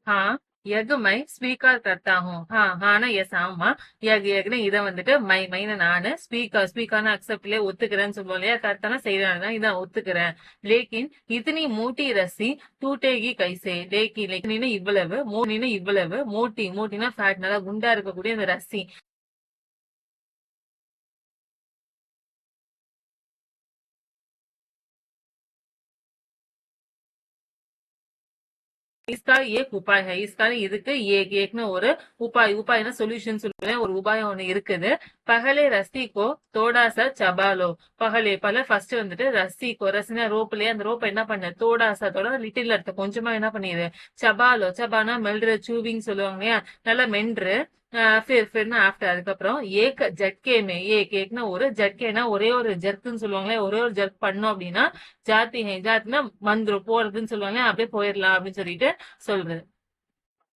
हाँ यग मैं स्वीकार करता हूँ हाँ हाँ எஸ் ஆமா யக் யக்னு இதை வந்துட்டு மைன்னு நானு ஸ்பீக்கர்னா அக்செப்ட்லயே ஒத்துக்கிறேன்னு சொல்லுவோம் இல்லையா கரெக்டான செய்யறாங்க இதான் ஒத்துக்கிறேன் லேக்கின் இத்தனி மூட்டி ரசி டூட்டேகி கைசே லேக்கின்னு இவ்வளவு மோனின்னு இவ்வளவு மோட்டினா ஃபேட் நல்லா குண்டா இருக்கக்கூடிய அந்த ரசி इसका एक उपाय है इसका இதுக்கு ஏக்னு ஒரு உபாயம்னா சொல்யூஷன் சொல்லுவேன் ஒரு உபாயம் ஒண்ணு இருக்குது பகலே ரஸ்திக்கோ தோடாசா சபாலோ பகலே ஃபர்ஸ்ட் வந்துட்டு ரஸ்னா ரோப்லயே அந்த ரோப் என்ன பண்ண தோடாசாத்தோட லிட்டில் அர்த்தம் கொஞ்சமா என்ன பண்ணிடு சபானா மெல்ற சூவிங் சொல்லுவாங்க இல்லையா நல்லா மென்று ஃபிர்னா ஆஃப்டர் அதுக்கப்புறம் ஏக் ஜட்கேமே ஏக்னா ஒரு ஜட்கேனா ஒரே ஒரு ஜர்க்குன்னு சொல்லுவாங்களே ஒரே ஒரு ஜர்க் பண்ணோம் அப்படின்னா ஜாத்தினா வந்துரும் போறதுன்னு சொல்லுவாங்க அப்படியே போயிடலாம் அப்படின்னு சொல்லிட்டு சொல்றது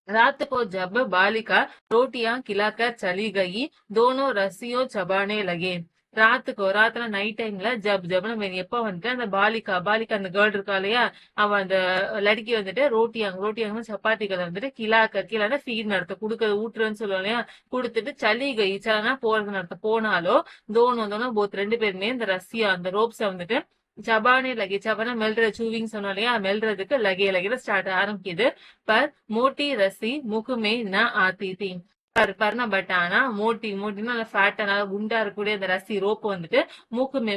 रात को जब बालिका रोटियां खिलाकर चली गई दोनों रस्सियों चबाने लगे ராத்துனா நைட் டைம்ல ஜப் நம்ம எப்ப வந்துட்டு அந்த பாலிகா அந்த கேர்ள் இருக்கா இல்லையா அவ அந்த லடுக்கி வந்துட்டு ரோட்டியாங்க சப்பாத்திகளை வந்துட்டு கிலான ஃபீட் நடத்த குடுக்கறது ஊட்டுறன்னு சொல்லுவோம் இல்லையா குடுத்துட்டு சலிகை சலனா போறது நடத்த போனாலோ தோணும் போத் ரெண்டு பேருமே இந்த ரஷ்யா அந்த ரோப்ஸ வந்துட்டு ஜபானே லகே ஜபானா மெல்ற சூவிங் சொன்னோம் இல்லையா மெல்றதுக்கு லகே ஸ்டார்ட் ஆரம்பிக்குது பர் மோட்டி ரசி முகுமே ந ஆத்தி தீ பர்னா பட் ஆனா மோட்டினா ஃபேட்டா குண்டா இருக்கக்கூடிய அந்த ரசி ரோப்பு வந்துட்டு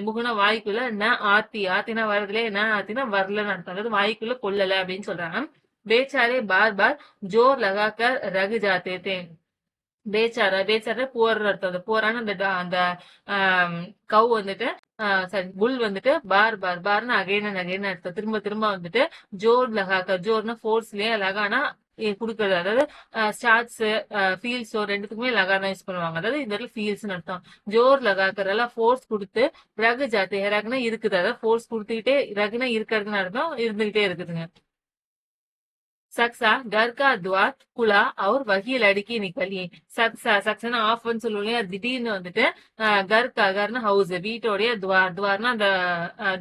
முகுனா வாய்க்குள்ள ந ஆத்தினா வரதுல ந ஆத்தினா வரலன்னு அர்த்தம் அதாவது வாய்க்குள்ள கொள்ளல அப்படின்னு சொல்றாங்க बेचारे बार बार जोर लगाकर रग जाते थे பேச்சார புவர் அர்த்தம் அந்த புவரான அந்த கவ் வந்துட்டு சாரி புல் வந்துட்டு பார்னு அகைன் அண்ட் அகைன் அர்த்தம் திரும்ப திரும்ப வந்துட்டு ஜோர் லகாக்க ஜோர்னா ஃபோர்ஸ்லயே லகானா குடுக்கறது அதாவது ஸ்டார்ட்ஸ் ஃபீல்ஸோ ரெண்டுத்துக்குமே லகானா யூஸ் பண்ணுவாங்க அதாவது இந்த இடத்துல ஃபீல்ஸ் அர்த்தம் ஜோர் லகாக்கறதுல ஃபோர்ஸ் கொடுத்து ரகு ஜாத்தி ரகுனா இருக்குது அதாவது ஃபோர்ஸ் கொடுத்துக்கிட்டே ரகுனா இருக்கிறதுன்னு அர்த்தம் இருந்துகிட்டே இருக்குதுங்க सक्सा घर का द्वार खुला और वही लड़की निकली சக்ஸனா ஆஃப்னு சொல்லுவோம் திடீர்னு வந்துட்டு கர்னா ஹவுஸ் வீட்டோடைய துவார்னா அந்த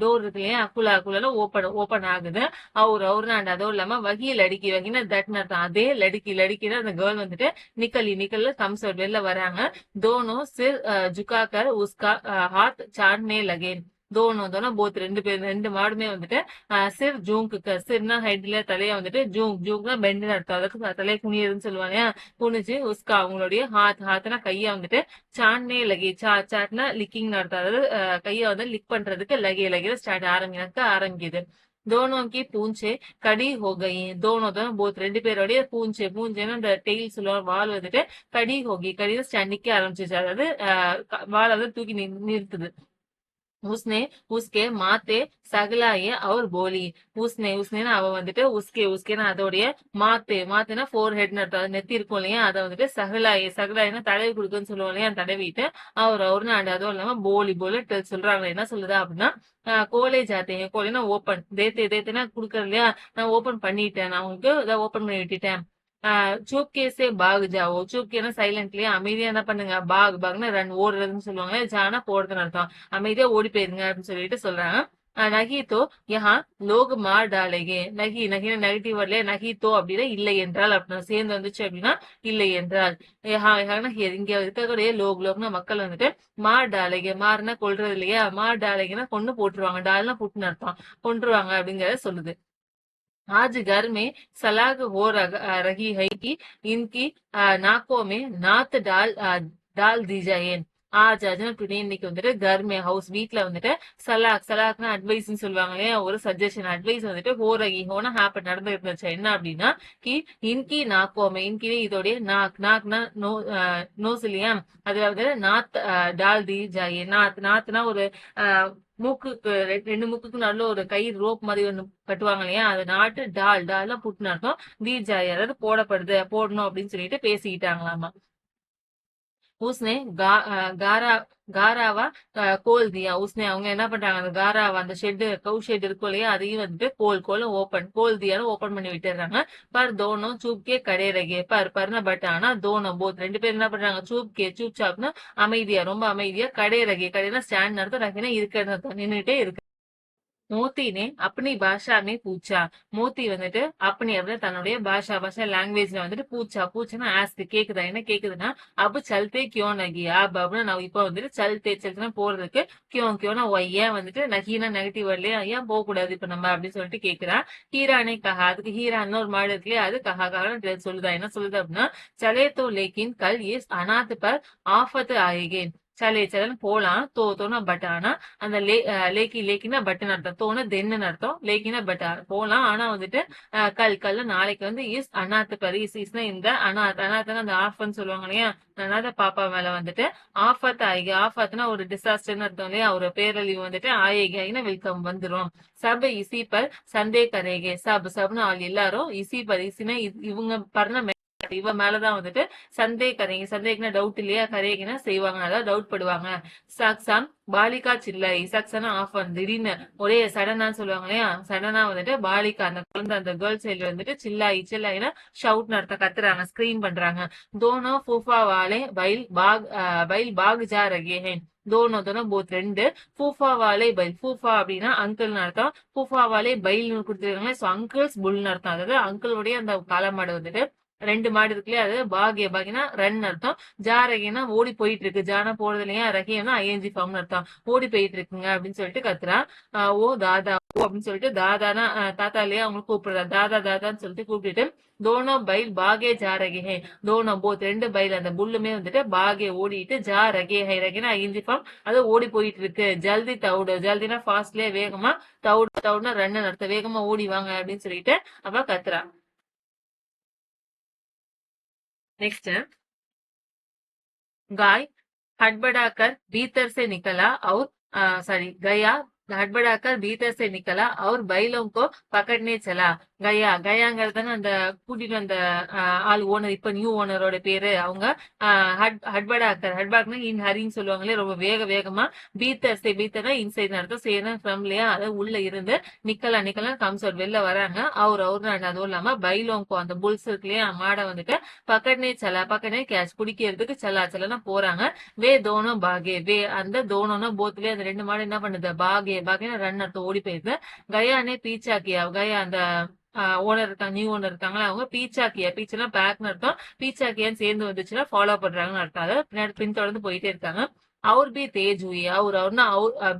டோர் இருக்கு இல்லையா குலால ஓபன் ஆகுது அவருனா அதுவும் இல்லாம வகினா தட்னு அர்த்தம் அதே லடுக்கினா அந்த கேர்ள் வந்துட்டு நிக்கல்ல கம்ஸ் வெளில வராங்க தோனோ சிர் ஜுகாக்கர் உஸ்கா ஹாத் சாட்னே லகே தோனோ போத் ரெண்டு மாடுமே வந்துட்டு சிர் ஜூங்க்கு சிர்னா ஹெட்ல தலைய வந்துட்டு ஜூங்னா பெண்டு அர்த்தம் அதுக்கு தலையை குனியதுன்னு சொல்லுவாங்க குனிச்சு உஸ்கா அவங்களுடைய ஹாத்னா கைய வந்துட்டு சாட்னே லகே சாட்னா லிக்கிங் அர்த்தம் அதாவது கைய வந்து லிக் பண்றதுக்கு லகே ஸ்டார்ட் ஆரம்பிக்குது दोनों की पूंछे कड़ी हो गई दोनों போத் ரெண்டு பேருடைய பூஞ்சேன்னு அந்த டெய்ல் சொல்லுவாங்க வால் வந்துட்டு கடி ஹோகி கடி ஸ்டாண்ட் நிக்க ஆரம்பிச்சிச்சு அதாவது வால் வந்து தூக்கி நிறுத்துது उसने उसके माते சகலாயே அவர் போலி உஸ்னேனா அவ வந்துட்டு உஸ்கேனா அதோடைய மாத்தேனா ஃபோர் ஹெட்னு அர்த்தம் நெத்தி இருக்கும் இல்லையா அதை வந்துட்டு சகலாயினா தடவி கொடுக்குன்னு சொல்லுவோம் இல்லையா தடவிட்டு அவருன்னு அதுவும் இல்லாம போலி சொல்றாங்க என்ன சொல்லுதா அப்படின்னா கோலேஜ் ஆத்தேங்க கோலேனா ஓப்பன் தேத்தேனா குடுக்கறது இல்லையா நான் ஓபன் பண்ணிட்டேன் நான் உங்களுக்கு இதை ஓபன் பண்ணி விட்டுட்டேன் சூப்கே சே பாக் ஜாவோ சூப்கேனா சைலண்ட்லயே அமைதியா என்ன பண்ணுங்க பாக்னா ரன் ஓடுறதுன்னு சொல்லுவாங்க ஜானா போடுறதுன்னு அர்த்தம் அமைதியா ஓடி போயிருங்க அப்படின்னு சொல்லிட்டு சொல்றாங்க நகி தோ யஹா லோக் மார் டாலேகே நகின நெகட்டிவ் வேர்ட்லயே நகி தோ அப்படின்னா இல்லை என்றால் அப்படின்னா சேர்ந்து வந்துச்சு அப்படின்னா இல்லை என்றால் இங்க இருக்கக்கூடிய லோக்னா மக்கள் வந்துட்டு மார் டாலேகே மார்னா கொல்றது இல்லையா மார் டாலேகேனா கொண்டு போட்டுருவாங்க டால்னா புட்டுன்னு அர்த்தம் கொண்டுருவாங்க அப்படிங்கறத சொல்லுது आज घर में सलाह हो रही है कि इनकी नाकों में नात डाल दी जाए ஆஜ்னா டுடே இன்னைக்கு வந்துட்டு கர்மே ஹவுஸ் வீட்ல வந்துட்டு சலாக்னா அட்வைஸ்ன்னு சொல்லுவாங்க இல்லையா ஒரு சஜஷன் அட்வைஸ் வந்துட்டு ஹோனா ஹேப்பன் நடந்து இருந்துச்சு என்ன அப்படின்னா கி இன்கி நாக்கோமே இன்கி இதோடைய நாக்னா நோஸ் இல்லையா அதாவது நாத் டால் தி ஜாயே நாத்னா ஒரு மூக்குக்கு ரெண்டு மூக்குக்கு நல்ல ஒரு கயிறு ரோப் மாதிரி ஒண்ணு கட்டுவாங்க இல்லையா அது நாட்டு டால்னா புட்டுன்னு அர்த்தம் தீஜாய் அதாவது போடணும் அப்படின்னு சொல்லிட்டு பேசிக்கிட்டாங்களாமா उसने காராவா கோல் தியா உஸ்னே அவங்க என்ன பண்றாங்க அந்த காராவா அந்த கவு ஷெட் இருக்கும் இல்லையா அதையும் வந்துட்டு கோல் தியான்னு ஓபன் பண்ணி விட்டுறாங்க பர் தோனோ சூப்கே கடை ரகே பர்னா பட் ஆனா தோனோ போத் ரெண்டு பேரும் என்ன பண்றாங்க சூப் சாப்னா அமைதியா ரொம்ப அமைதியா கடை ரகே கடைனா ஸ்டாண்ட் நடத்தும் ரகேனா இருக்கிறது நின்றுட்டே இருக்கு மோத்தி நே அப்படி பாஷா மே பூச்சா. மோத்தி வந்துட்டு அப்படி அப்படின்னு தன்னுடைய பாஷா லாங்குவேஜ்ல வந்துட்டு பூச்சா பூச்சுன்னா ஆஸ்க் கேக்குதா, என்ன கேக்குதுன்னா அப்பு சல்தே கியோ நகி அப் அப்படின்னு நான் இப்ப வந்துட்டு சல்தேனா போறதுக்கு, கியோனா ஏன் வந்துட்டு நகினா நெகட்டிவ் வேர்ட்லயே ஏன் போக கூடாது இப்ப நம்ம அப்படின்னு சொல்லிட்டு கேக்குறா. ஹீரானே கஹா, அதுக்கு ஹீரான்னு ஒரு மாடு இருக்குல்லையே அது கஹா சொல்லுதா, என்ன சொல்லுது அப்படின்னா சலே தோ லேக்கின் கல் இஸ் அனாத் பர் ஆஃபத் ஆயேகே. சலேன்னு போலாம், தோனா பட் ஆனா அந்த லேக்கினா பட்டுன்னு அர்த்தம், தோணு தென்னு அர்த்தம், லேக்கினா பட் போலாம் ஆனா வந்துட்டு கல் நாளைக்கு வந்து இஸ் அனாத்து பரி இஸ்னா இந்த அனாத்தனா அந்த ஆஃப்னு சொல்லுவாங்க இல்லையா, அனாத பாப்பா மேல வந்துட்டு ஆஃபத் ஆகி, ஆஃபத்னா ஒரு டிசாஸ்டர்னு அர்த்தம் இல்லையா, ஒரு பேரழிவு வந்துட்டு ஆயேகினா வெல்கம் வந்துரும். சப் இசி பர் சந்தே கரேகே, சப்னு ஆள் எல்லாரும் இசி பர் இசினா இவங்க பர்ன இவ மேலதான் வந்துட்டு சந்தேகனா டவுட் இல்லையா, கரேகினா செய்வாங்க, அதாவது டவுட் படுவாங்க. சாக்சான் பாலிகா சில்லை, சக்சனா ஆஃப் திடீர்னு ஒரே சடனா சொல்லுவாங்க இல்லையா, சடனா வந்துட்டு பாலிகா அந்த குழந்தை அந்த கேர்ள் சைடுல வந்துட்டு சில்லாயினா ஷவுட் அர்த்தம், கத்துறாங்க, ஸ்கிரீன் பண்றாங்க. தோனோ ஃபூஃபா வாலே பைல் பாக் ஜா ரகே ஹே. தோனோ போத் ரெண்டு, ஃபூஃபா வாலே பைல், ஃபூஃபா அப்படின்னா அங்கிள்னு அர்த்தம், ஃபூஃபா வாலே பைல்னு கொடுத்துருக்காங்களே, சோ அங்கிள்ஸ் புல்னு அர்த்தம், அதாவது அங்கிளுடைய அந்த காலமாடு வந்துட்டு ரெண்டு மாடு இருக்குல்லையா, அது பாகினா ரன் அர்த்தம், ஜாரகினா ஓடி போயிட்டு இருக்கு, ஜானா போறது இல்லையா, ரகியம்னா ஐஎன்ஜி ஃபார்ம்னு அர்த்தம், ஓடி போயிட்டு இருக்குங்க அப்படின்னு சொல்லிட்டு கத்துறா. ஓ தாதா ஓ அப்படின்னு சொல்லிட்டு தாதானா தாத்தா இல்லையா அவங்க கூப்பிடுறா, தாதான்னு சொல்லிட்டு கூப்பிட்டுட்டு தோனோ பைல் பாகே ஜா ரகே ஹே. தோனோ போத் ரெண்டு பைல் அந்த புல்லுமே வந்துட்டு பாகே ஓடிட்டு, ஜா ரகே ஹை ரகேனா ஐஎன்ஜி ஃபார்ம், அது ஓடி போயிட்டு இருக்கு. ஜல்தி தவுடு, ஜல்தினா ஃபாஸ்ட்லயே வேகமா, தவுடுனா ரன்னு அர்த்தம், வேகமா ஓடி வாங்க அப்படின்னு சொல்லிட்டு அவ கத்துறா. नेक्स्ट है गाय हड़बड़ाकर भीतर से निकला और सॉरी गया हड़बड़ाकर भीतर से निकला और बैलों को पकड़ने चला. கயாங்கிறதுன்னு அந்த கூட்டிட்டு வந்த ஆள் ஓனர், இப்ப நியூ ஓனரோட பேரு, அவங்க ஹட்படாக்னா இன் ஹரின்னு சொல்லுவாங்களே, ரொம்ப வேகமா, பீத்தர்னா இன்சைட் அர்த்தம், சேனா ஃப்ரம் இல்லையா, அதாவது உள்ள இருந்து, நிக்கலா கம்ஸ் அவுட் வெளில வராங்க, அவரு அதுவும் இல்லாம பைலோங்கோ அந்த புல்ஸ் இருக்கு இல்லையா மாடை வந்துட்டு பக்கடனே கேட்ச் பிடிக்கிறதுக்கு சலானா போறாங்க. வே தோனம் பாகே, வே அந்த தோனோனா போத்லயே அந்த ரெண்டு மாடு என்ன பண்ணுது, பாகேனா ரன் அர்த்தம் ஓடி போயிருது. கயானே பீச்சாக்கியா, கயா அந்த ஓனர் இருக்காங்க, நியூ ஓனர் இருக்காங்களா, அவங்க பீச்னா பேக்னு அர்த்தம், பீச்சாக்கியான்னு சேர்ந்து வந்துச்சுன்னா ஃபாலோ பண்றாங்கன்னு அர்த்தம், அதை பின்னாடி பின்தொடர்ந்து போயிட்டே இருக்காங்க. அவர் பி தேஜ் ஹுயி, அவர்னா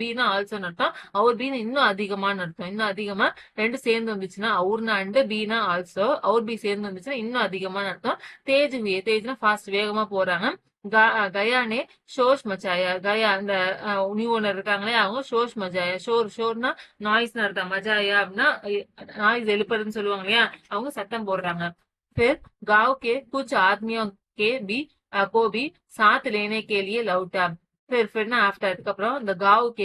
பீனா ஆல்சோன்னு அர்த்தம், அவர் பீனா இன்னும் அதிகமானு அர்த்தம், இன்னும் அதிகமா ரெண்டு சேர்ந்து வந்துச்சுன்னா அவர்னா அண்டு பீனா ஆல்சோ, அவர் பி சேர்ந்து வந்துச்சுன்னா இன்னும் அதிகமான அர்த்தம். தேஜ்னா ஃபாஸ்ட் வேகமா போறாங்க. கயானே ஷோஷ் மச்சாயா, கயா அந்த நியூ ஓனர் இருக்காங்களே அவங்க ஷோஷ் மஜாயா, ஷோர்னா நாய்ஸ் அர்த்தம், மஜாயா அப்படின்னா நாய்ஸ் எழுப்புறதுன்னு சொல்லுவாங்க இல்லையா, அவங்க சத்தம் போடுறாங்க. फिर गांव के कुछ आदमियों के भी को भी साथ लेने के लिए लौटा. फिरना आफ्टर அதுக்கப்புறம் இந்த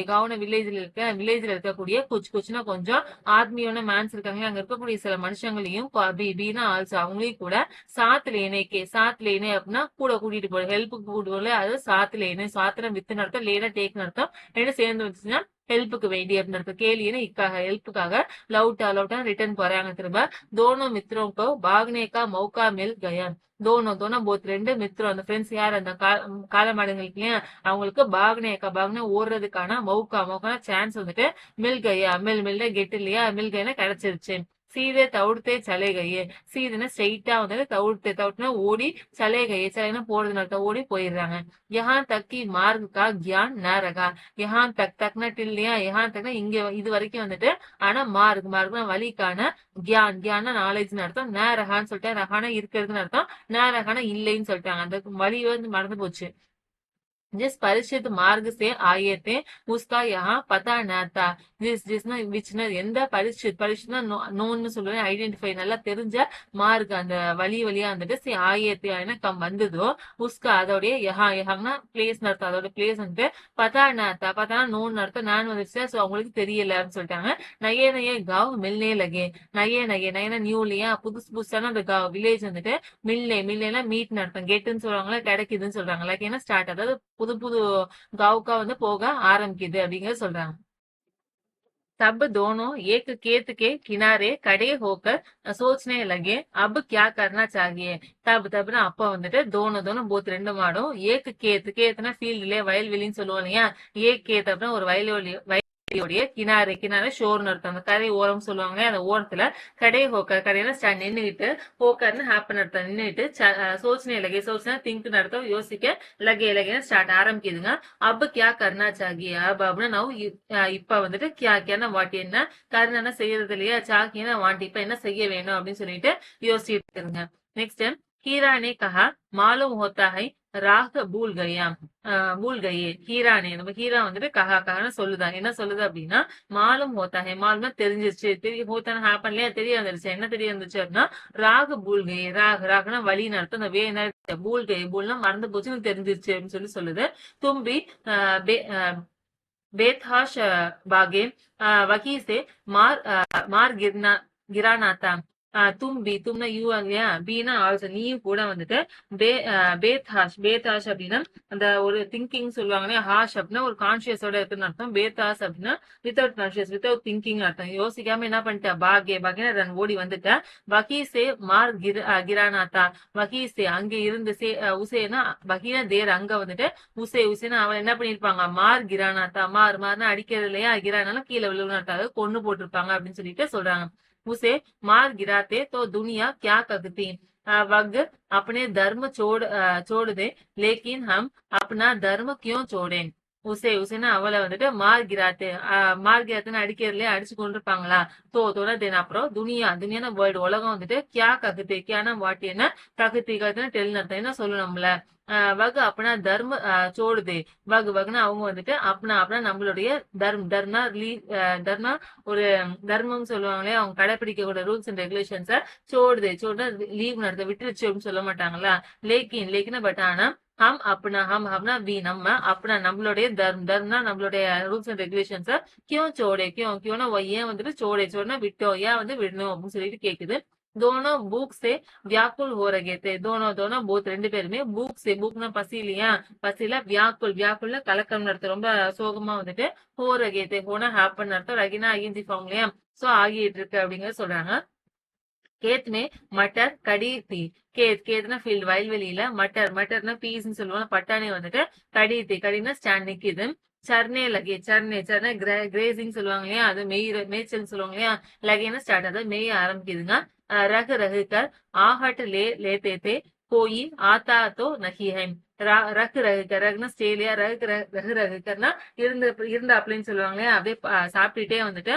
காவுன வில்லேஜ்ல இருக்கக்கூடிய குச்னா கொஞ்சம், ஆத்மியோன மேன்ஸ் இருக்காங்க, அங்க இருக்கக்கூடிய சில மனுஷங்களையும் பீனா ஆல்சோ அவங்களையும் கூட சாத் லேனே அப்படின்னா கூட கூட்டிட்டு போற, ஹெல்ப்புக்கு கூட்டிட்டு போல, அது சாத்துல வித்து அர்த்தம், லேனா டேக் அர்த்தம், ரெண்டு சேர்ந்து வந்துச்சுன்னா ஹெல்ப்புக்கு வேண்டி அப்படின்னு அர்த்தம், கேலியன்னு இக்காக ஹெல்ப்புக்காக லவுட்டா ரிட்டர்ன் போறாங்க திரும்ப. தோனோ மித்ரோங்கோ பாக்னேகா மௌகா மில் கயா. தோனோ போத் ரெண்டு மித்ரம் அந்த ஃப்ரெண்ட்ஸ் யார் அந்த காலமாடுங்களுக்கு இல்லையா, அவங்களுக்கு பாக்னே ஓடுறதுக்கான மௌக்கான சான்ஸ் வந்துட்டு மில் கயா, மில்ல கெட் இல்லையா, மில் கயா கிடைச்சிருச்சு. சீதே தவிர்த்தே சலே கையே, சீதுன்னா ஸ்ட்ரெயிட்டா வந்துட்டு தவிர்த்துனா ஓடி, சலேனா போறதுன்னு அர்த்தம், ஓடி போயிடுறாங்க. யஹா தக்கி மார்க் கா கியான் ந ரகா. யஹா தக்னா இல்லையா, யஹா தக்னா இங்க இது வரைக்கும் வந்துட்டு, ஆனா மார்க்னா வழிக்கான, கியான்னா நாலேஜ்னு அர்த்தம், ந ரகான்னு சொல்லிட்டு, ரகானா இருக்கிறதுன்னு அர்த்தம், ந ரகானா இல்லைன்னு சொல்லிட்டாங்க, அந்த வழி வந்து மறந்து போச்சு. जिस परिचित मार्ग से आए थे उसका यहाँ पता न था. जिसना விச்னா எந்த பரிச்சித்னா நோன்னு சொல்லுவேன், ஐடென்டிஃபை நல்லா தெரிஞ்ச மார்க் அந்த வழியா வந்துட்டு ஆயத்து கம் வந்ததோ, உஸ்கா அதோடைய யஹாங்னா பிளேஸ் அர்த்தம், அதோட பிளேஸ் வந்துட்டு பத்தானா நோன்னு அர்த்தம், நான் வந்துச்சு, சோ அவங்களுக்கு தெரியல அப்படின்னு சொல்லிட்டாங்க. நயே காவ் மில்னே லகே. நயனா நியூ இல்லையா, புதுசான அந்த வில்லேஜ் வந்துட்டு மில்லேனா மீட்னு அர்த்தம், கெட்டுன்னு சொல்றாங்களா, கிடைக்குதுன்னு சொல்றாங்க, லகேனா ஸ்டார்ட், அதாவது புது गांव का வந்து போக ஆரம்பிக்குது அப்படிங்கறத சொல்றாங்க. तब दोनों एक खेत के किनारे खड़े होकर सोचने लगे अब क्या करना चाहिए. தப்னா அப்ப வந்துட்டு தோணும் போத் ரெண்டு மாடும், ஏக்கு கேத்துனா ஃபீல்டுல வயல்வெளின்னு சொல்லுவோம் இல்லையா, ஏக் கேத் அப்படின்னா ஒரு வயல்வெளி நதியுடைய கினாரை, கினாரை ஷோர்னு அர்த்தம். அந்த கரை ஓரம் சொல்லுவாங்க, அந்த ஓரத்துல கடை ஹோக்கர், கடையில ஸ்டாண்ட் நின்னுகிட்டு, ஹோக்கர்னு ஹேப்பன் அர்த்தம், நின்னுட்டு சோச்சனை லகே, சோச்சனை திங்க்னு அர்த்தம், யோசிக்க, லகே லகேன்னு ஸ்டார்ட் ஆரம்பிக்குதுங்க. அப் கியா கர்னா சாகியே, அப்படின்னா நான் இப்ப வந்துட்டு கியா கியானா வாட்டி என்ன, கர்னா செய்யறது இல்லையா, சாகினா வாட்டி இப்ப என்ன செய்ய வேணும் அப்படின்னு சொல்லிட்டு யோசிச்சுட்டு இருக்குங்க. நெக்ஸ்ட் हीरा ने कहा मालूम होता है ராக பூல் கயா, பூல் கயே. ஹீரானே, நம்ம ஹீரா வந்துட்டு கஹா கஹான்னு சொல்லுதா, என்ன சொல்லுது அப்படின்னா மாலும் ஹோத்தாஹே, மாலும்னா தெரிஞ்சிருச்சு, ஹோத்தான ஹேப்பன்லயா தெரிய வந்துருச்சு, என்ன தெரிய வந்துச்சு அப்படின்னா ராக பூல் கயே, ராகனா வழின்னு அர்த்தம், அந்த வே என்ன பூல் கயே, பூல்னா மறந்து போச்சுன்னு தெரிஞ்சிருச்சு அப்படின்னு சொல்லி சொல்லுது. தும்பி बेतहाश बागे वकी से मार गिराना था. तुम भी, तुमने यू இல்லையா, பீனா ஆல்சோ நீயும் கூட வந்துட்டு பேத்ஹாஷ் அப்படின்னா அந்த ஒரு திங்கிங் சொல்லுவாங்க இல்லையா, ஹாஷ் அப்படின்னா ஒரு கான்சியஸோட இருக்குன்னு அர்த்தம், பேத்தாஸ் அப்படின்னா வித்தவுட் கான்சியஸ், வித்தவுட் திங்கிங் அர்த்தம். யோசிக்காம என்ன பண்ணிட்ட, பாகே ரன் ஓடி வந்துட்ட. வகீசே மார் கிரானாத்தா, வகீசே அங்க இருந்து, உசேனா வகீனா தேர் அங்க வந்துட்டு, உசேனா அவன் என்ன பண்ணிருப்பாங்க, மார் கிரானாத்தா, மார்னா அடிக்கிறது இல்லையா, கிரானாலும் கீழே விழுவுனாட்டாவது கொண்டு போட்டிருப்பாங்க அப்படின்னு சொல்லிட்டு சொல்றாங்க. उसे मार गिराते तो दुनिया क्या कहती, वग अपने धर्म छोड़ दे, लेकिन हम अपना धर्म क्यों छोड़ें. உசேனா அவளை வந்துட்டு மார் கிராத்துன்னு அடிக்கிறதுலயே அடிச்சு கொண்டிருப்பாங்களா. தோட தென் அப்புறம் துனியான வேர்ல்டு உலகம் வந்துட்டு கியா ககுத்து, கியானா வாட்டி என்ன, ககுத்தின்னு டெல்னு என்ன சொல்லணும்ல. வகு அப்படின்னா தர்ம சோடுதே, வகுனா அவங்க வந்துட்டு அப்படின்னா நம்மளுடைய தர்ம ஒரு தர்மம் சொல்லுவாங்களே, அவங்க கடைபிடிக்கக்கூடிய ரூல்ஸ் அண்ட் ரெகுலேஷன்ஸ சோடுனா லீவ் நடத்த விட்டுருச்சு அப்படின்னு சொல்ல மாட்டாங்களா. லேக்கின் பட் ஆனா ஹம்னா வி நம்ம அப்படின்னா நம்மளுடைய தர்மனா நம்மளுடைய ரூல்ஸ் அண்ட் ரெகுலேஷன்ஸ கியோனா ஏன் வந்துட்டு சோடனா விட்டோம், ஏன் வந்து விடணும் அப்படின்னு சொல்லிட்டு கேக்குது. दोनों भूख से व्याकुल हो रहे थे. दोनों बहुत ரெண்டு பேருமே பூக்னா பசி இல்லையா, பசியில வியாக்குல்ல கலக்கம் நடத்த, ரொம்ப சோகமா வந்துட்டு ஹோ ரகே தே, ஹோனா ஹேப்பன் அர்த்தம், ரகினா ஐஎன்ஜி ஃபார்ம் இல்லையா, சோ ஆகிட்டு இருக்கு அப்படிங்கறத சொல்றாங்க. கேத் மே மட்டர் கடி தீ, கேத்னா ஃபீல்டு வயல்வெளியில, மட்டர்னா பீஸ்ன்னு சொல்லுவாங்க, பட்டாணி வந்துட்டு கடினா ஸ்டாண்ட் நிக்குது. சர்னே லகே, சர்னே கிரேசிங் சொல்லுவாங்க இல்லையா, அது மேய்ச்சல் சொல்லுவாங்க இல்லையா, லகேன்னு ஸ்டார்ட், அதாவது மேய ஆரம்பிக்குதுங்க. रग कर आहट लेते थे, कोई आता तो नहीं है. ரகுனா ஸ்டேலியா, ரகுனா இருந்தாப்லன்னு சொல்லுவாங்க இல்லையா, அப்படியே சாப்பிட்டுட்டே வந்துட்டு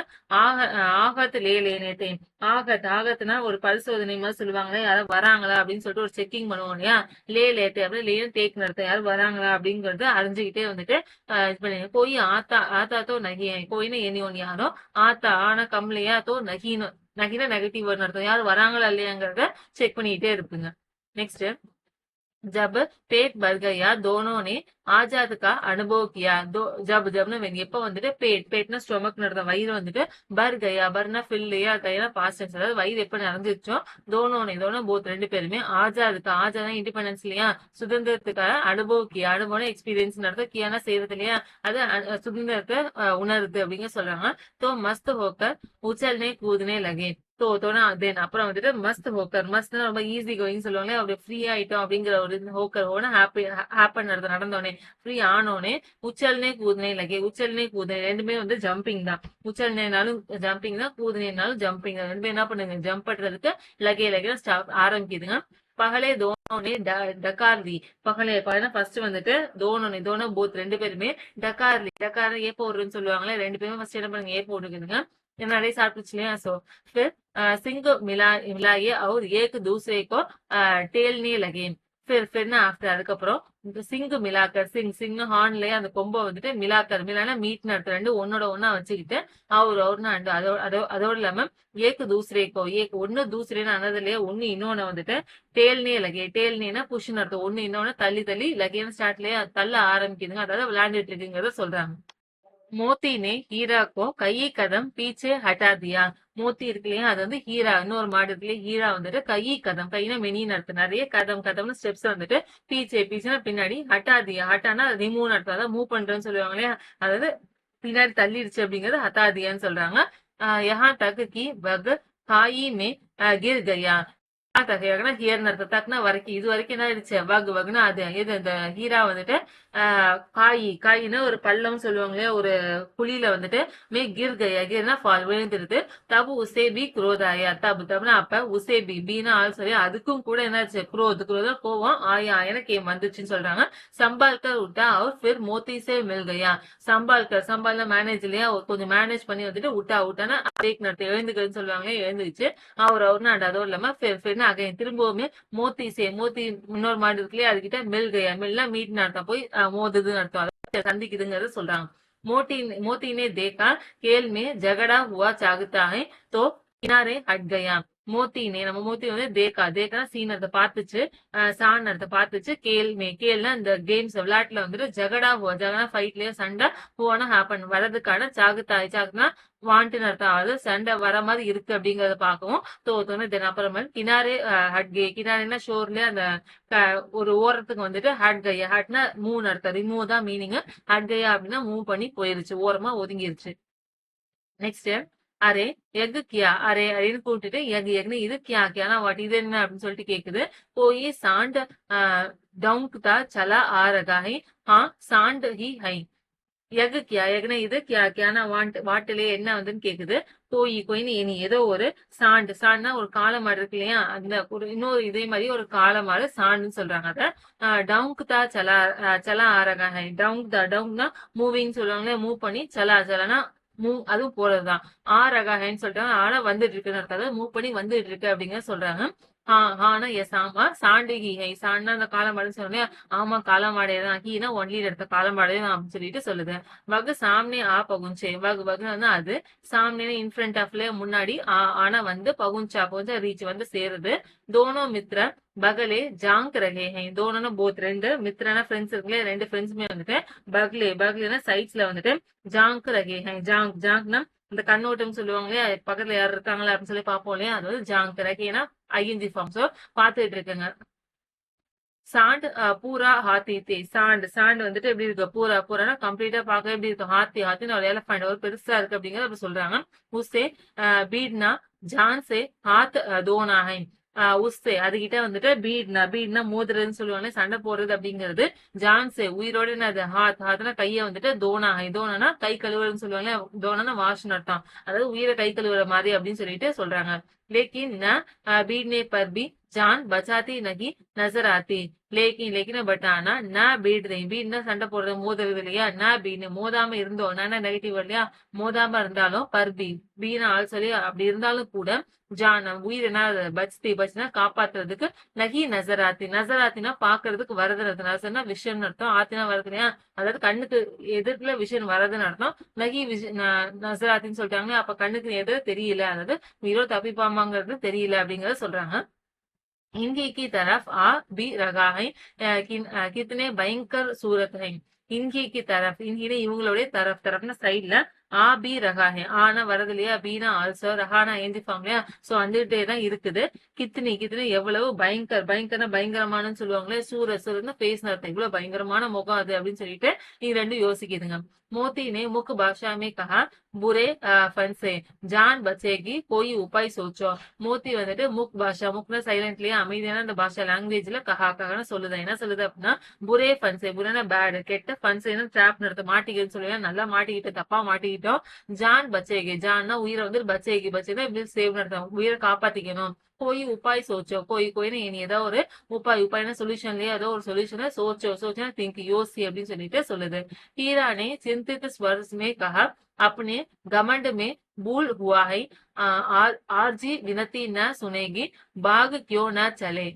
ஆகத் லேனேத்தே, ஆகத்னா ஒரு பரிசோதனை மாதிரி சொல்லுவாங்களே, யாரும் வராங்களா அப்படின்னு சொல்லிட்டு ஒரு செக்கிங் பண்ணுவோம் இல்லையா, லேத்தே அப்படி லேன்னு டேக் நடத்த, யாரும் வராங்களா அப்படிங்கறது அறிஞ்சுக்கிட்டே வந்துட்டு இது பண்ணி, போய் ஆத்தா தோ நகி, போயின்னு எண்ணி ஒன்னு யாரும், ஆத்தா ஆனா கம்லையா தோ நகின்னு, நகினா நெகட்டிவ் வேர்ட் அர்த்தம், யாரும் வராங்களா இல்லையாங்கிறத செக் பண்ணிட்டே இருப்புங்க. நெக்ஸ்ட் जब पेट भर गया दोनों ने आजाद का अनुभव किया. ஜப்னு எப்ப வந்துட்டு பேட்னா ஸ்டொமக் நடத்தும், வயிறு வந்துட்டு பர் கயா, பர்னா ஃபில் கயா பாஸ்ட் டென்ஸ், அதாவது வயிறு எப்ப நிறைஞ்சிருச்சோ, தோனோ போத் ரெண்டு பேருமே ஆஜாதா இண்டிபெண்டன்ஸ் இல்லையா, சுதந்திரத்துக்காக அனுபவம் எக்ஸ்பீரியன்ஸ் நடத்த, கியானா செய்யறது இல்லையா, அது சுதந்திரத்தை உணருது அப்படிங்க சொல்றாங்க. தோ மஸ்த் ஹோக்கர் உச்சல்னே கூதுனே லகே, தோனா தென் அப்புறம் வந்துட்டு மஸ்த் ஹோக்கர், மஸ்த்னா ரொம்ப ஈஸி கோயிங் சொல்லுவாங்க, அப்படியே ஃப்ரீ ஆயிட்டோம் அப்படிங்கிற ஒரு ஹோக்கர் ஹேப்பன் நடந்தோடனே, ஃப்ரீ ஆனோடனே, உச்சல்னே கூதுனே ரெண்டுமே வந்து ஜம்பிங் தான். உச்சல்னாலும் ஜம்பிங் தான், கூதுனாலும் ஜம்பிங் தான், ரெண்டுமே என்ன பண்ணுங்க, ஜம்ப் பண்றதுக்கு லகே ஸ்டாப் ஆரம்பிக்குதுங்க. பகலே தோனோனே டகார்லி, பகலே ஃபர்ஸ்ட் வந்துட்டு தோனோ போத் ரெண்டு பேருமே டகார் ஏ போடுறதுன்னு சொல்லுவாங்களே, ரெண்டு பேருமே ஃபர்ஸ்ட் என்ன பண்ணுங்க, ஏ போட்டுக்குதுங்க, நிறைய சாப்பிட்டுச்சு இல்லையா. சோ फिर सिंग मिलाइए और एक दूसरे को टेलने लगे. फिरना आफ्टर அதுக்கப்புறம் சிங் மிலாக்கர், சிங் ஹார்ன்லயே அந்த கொம்பை வந்துட்டு மிலானா மீட் நடத்த, ரெண்டு ஒன்னோட ஒன்னா வச்சுக்கிட்டு அவர்னா அதோட இல்லாம ஏக்கு தூசரேக்கோ, ஒன்னு தூசரேன்னு அனதுலயே ஒன்னு இன்னொன்னு வந்துட்டு டேல்னேனா புஷ் நடத்தும், ஒன்னு இன்னொன்னு தள்ளி லகேன்னு ஸ்டார்ட்லயே தள்ள ஆரம்பிக்குதுங்க, அதாவது விளையாண்டுட்டு இருக்குங்கிறத சொல்றாங்க. மோத்தி நே ஹீரா கோ கை கதம் பீச்சே ஹட்டா தியா. மோத்தி இருக்கு இல்லையா, அது வந்து ஹீரா, இன்னொரு மாடு இருக்கு இல்லையா, ஹீரா வந்துட்டு கைனா மெனின்னு அர்த்தம், நிறைய கதம்னு ஸ்டெப்ஸ் வந்துட்டு பீச்சேனா பின்னாடி, ஹட்டானா ரிமூவ் அர்த்தம், அதாவது மூவ் பண்றேன்னு சொல்லுவாங்க இல்லையா, அதாவது பின்னாடி தள்ளிடுச்சு அப்படிங்கறது ஹட்டாதியான்னு சொல்றாங்க. யஹா தக் கி வக் காயி மே கிர் கயா, தகையாகனா ஹியர்னு அர்த்தம். தக்னா வரைக்கும், இது வரைக்கும் என்ன ஆயிடுச்சு, வகு வகுனா அது இது இந்த ஹீரா வந்துட்டு காயின்னு ஒரு பள்ளம் சொல்லுவாங்க இல்லையா, ஒரு குழியில வந்துட்டு மே கிர் கயா, கிர்னா ஃபால் விழுந்துருது. தபு உசேபி குரோதாயா, தபுனா அப்ப உசேபி பீனா ஆல்சோ அதுக்கும் கூட என்னாச்சு, குரோத கோவம், ஆயா எனக்கு வந்துச்சுன்னு சொல்றாங்க. சம்பால்கர் விட்டா அவர் ஃபிர் மோத்தி சே மில் கயா. சம்பால்னா மேனேஜ் இல்லையா, கொஞ்சம் மேனேஜ் பண்ணி வந்துட்டு விட்டானா அதேக்கு நடத்த எழுந்துக்கிறதுன்னு சொல்லுவாங்க, எழுந்துச்சு. அவர்னா அதோட இல்லாம அகைன் திரும்பவுமே மோத்தி இன்னொரு மாடு இருக்கு இல்லையா, அதுகிட்ட மில் கயா, மில்னா மீட்னு அர்த்தம், போய் மோதுதுன்னு அர்த்தம், அதாவது சந்திக்குதுங்கிறத சொல்றாங்க. मोती ने देखा खेल में झगड़ा हुआ चाहता है तो किनारे हट गया. நம்ம மோத்தி வந்து தேக்கா சீன் அதை பார்த்துச்சு, சான் அதை பார்த்துச்சு. கேள்னா இந்த கேம்ஸ் விளையாட்டுல வந்துட்டு ஜகடா ஃபைட்லயோ சண்டை ஹுவானா ஹேப்பன் வரதுக்கான சாகுனா வாண்ட்டுன்னு அர்த்தம். அதாவது சண்டை வர மாதிரி இருக்கு அப்படிங்கறத பார்க்கவும் தோத்தோன்னு தென் அப்புறமா கினாரே கினாரேன்னா ஷோர்லயே அந்த ஒரு ஓரத்துக்கு வந்துட்டு ஹட்னா மூணு அர்த்தம், ரிமூவ் தான் மீனிங். ஹட்கயா அப்படின்னா மூவ் பண்ணி போயிருச்சு, ஓரமா ஒதுங்கிருச்சு. நெக்ஸ்ட் அரே எக் கியா, அரேன்னு கூப்பிட்டுட்டு எக்னு இது கியானா வாட், இது என்ன அப்படின்னு சொல்லிட்டு கேக்குது. போய் சாண்ட் டவுங்க்தா சலா ஆ ரகா ஹை, சாண்ட் ஹி ஹை. எக்னா இது கியானா வாட்டிலே என்ன வந்துன்னு கேக்குது. கொயின்னு இனி ஏதோ ஒரு சாண்ட்னா ஒரு காலமாடு இருக்கு இல்லையா, அந்த ஒரு இன்னொரு இதே மாதிரி ஒரு காலமாடு சாண்டுன்னு சொல்றாங்க. அத டவுங்க்தா சலா ஆரகா ஹை. டவுங்க்னா மூவிங் சொல்லுவாங்க, மூவ் பண்ணி சலானா அதுவும் போறதுதான். ரகான்னு சொல்லிட்டாங்க, ஆனா வந்துட்டு இருக்குன்னு அர்த்தம், மூவ் பண்ணி வந்துட்டு இருக்கு அப்படிங்கிற சொல்றாங்க. ஆனா எஸ் ஆமா. சாண்டு ஹி ஹை, சாண்டா அந்த காலமாடுன்னு சொன்னேன், ஆமா காலமாடே தான், ஹீனா ஒன்லி எடுத்த காலமாடே தான் அப்படின்னு சொல்லிட்டு சொல்லுது. வகு சாம்னே பகுஞ்சே, வகுன்னா அது, சாம்னே இன்ஃப்ரண்ட் ஆஃப்ல முன்னாடி, ஆனா வந்து பகுஞ்சா ரீச் வந்து சேருது. தோனோ மித்ர பகலே ஜாங்க் ரகே ஹை. தோனோனா போத் ரெண்டு, மித்ரனா ஃப்ரெண்ட்ஸ் இருக்குல்ல, ரெண்டு ஃப்ரெண்ட்ஸுமே வந்துட்டு பக்லேனா சைட்ஸ்ல வந்துட்டு ஜாங்க் ரகே ஹை. ஜாங்க்னா இந்த கண்ணோட்டம் சொல்லுவாங்க இல்லையா, பக்கத்துல யார் இருக்காங்களா அப்படின்னு சொல்லி பார்ப்போம் இல்லையா, அது வந்து ஜாங்க் ரகேனா ஐஎன்ஜி ஃபார்ம். சோ பாத்துட்டு இருக்குங்க. சாண்ட் பூரா ஹாத்தி தே, சாண்ட் வந்துட்டு எப்படி இருக்கு, பூரானா கம்ப்ளீட்டா பார்க்க எப்படி இருக்கும், ஹாத்தின்னு ஒரு எலஃபண்ட் ஒரு பெருசா இருக்கு அப்படிங்கறத அப்படி சொல்றாங்க. உஸ்ஸே பீட்னா ஜான் சே ஹாத் தோனா ஹை. உஸ்ஸே அதுகிட்ட வந்துட்டு பீட்னா மோதுறதுன்னு சொல்லுவாங்க, சண்டை போடுறது அப்படிங்கிறது. ஜான்சே உயிரோட அது ஹாத்னா கைய வந்துட்டு தோனானா கை கழுவுறதுன்னு சொல்லுவாங்க, தோனானா வாஷ்னு அர்த்தம், அதாவது உயிரை கை கழுவுற மாதிரி அப்படின்னு சொல்லிட்டு சொல்றாங்க. लेकिन न बीड़ने पर भी जान बचाती नहीं नजर आती. लेकिन பட் ஆனா பீட்னா சண்டை போடுறது மோதுறது இல்லையா, பீட்னு மோதாம இருந்தோம், நெகட்டிவ் இல்லையா, மோதாம இருந்தாலும் பீனா ஆள் சொல்லி அப்படி இருந்தாலும் கூட ஜான் உயிர் என்ன பச்னா காப்பாத்துறதுக்கு நகி நசராத்தினா பாக்குறதுக்கு வரதுன்னு, நசர்னா விஷன் அர்த்தம், ஆத்தினா வருது இல்லையா, அதாவது கண்ணுக்கு எதிர்ப்புல விஷன் வரதுன்னு அர்த்தம். நகி நசராத்தின்னு சொல்லிட்டாங்க, அப்ப கண்ணுக்கு எதிர தெரியல, அதாவது உயிரோ தப்பிப்பாமாங்கிறது தெரியல அப்படிங்கறத சொல்றாங்க. इनकी की तरफ आ भी रहा है, कितने भयंकर सूरत है. इनकी की तरफ, इनकी இவங்களுடைய தரப்னா சைட்ல, பி ரகாஹே ஆனா வரது இல்லையா, பீனா ஆல்சோ, ரஹானா ஏஞ்சி ஃபார்ம் இல்லையா, சோ வந்துட்டே தான் இருக்குது. கித்னி எவ்வளவு பயங்கரனா பயங்கரமானு சொல்லுவாங்களே, சூரன்னு பேசின அர்த்தம், இவ்வளவு பயங்கரமான முகம் அது அப்படின்னு சொல்லிட்டு இது ரெண்டும் யோசிக்குதுங்க. मोती ने मुख भाषा में कहा बुरे फन से जान बचेगी कोई उपाय सोचो. மோத்தி வந்துட்டு முக்னா சைலண்ட்லயே அமைதியான அந்த பாஷா லாங்குவேஜ்ல கஹான்னு சொல்லுது. என்ன சொல்லுது அப்படின்னா, புரே ஃபன்சே, புரேனா பேட், கெட்ட, ஃபன்சேனா ட்ராப் நடத்த மாட்டிக்கிட்டு சொல்லுவேன், நல்லா மாட்டிக்கிட்டு தப்பா மாட்டிக்கிட்டோம். ஜான் பச்சேகி, ஜான்னா உயிரை வந்து பச்சேனா இப்படி சேவ் நடத்தும், உயிரை காப்பாத்திக்கணும். कोई उपाय सोचो, कोई இனி ஏதோ ஒரு உபாய்னா சொல்யூஷன்லயே ஏதோ ஒரு சொல்யூஷனை सोचना திங்க் யோசி அப்படின்னு சொல்லிட்டு சொல்லுது. हीरा ने चिंतित स्वर में कहा अपने घमंड में भूल हुआ है, आरजी विनती न सुनेगी बाग क्यों न चले.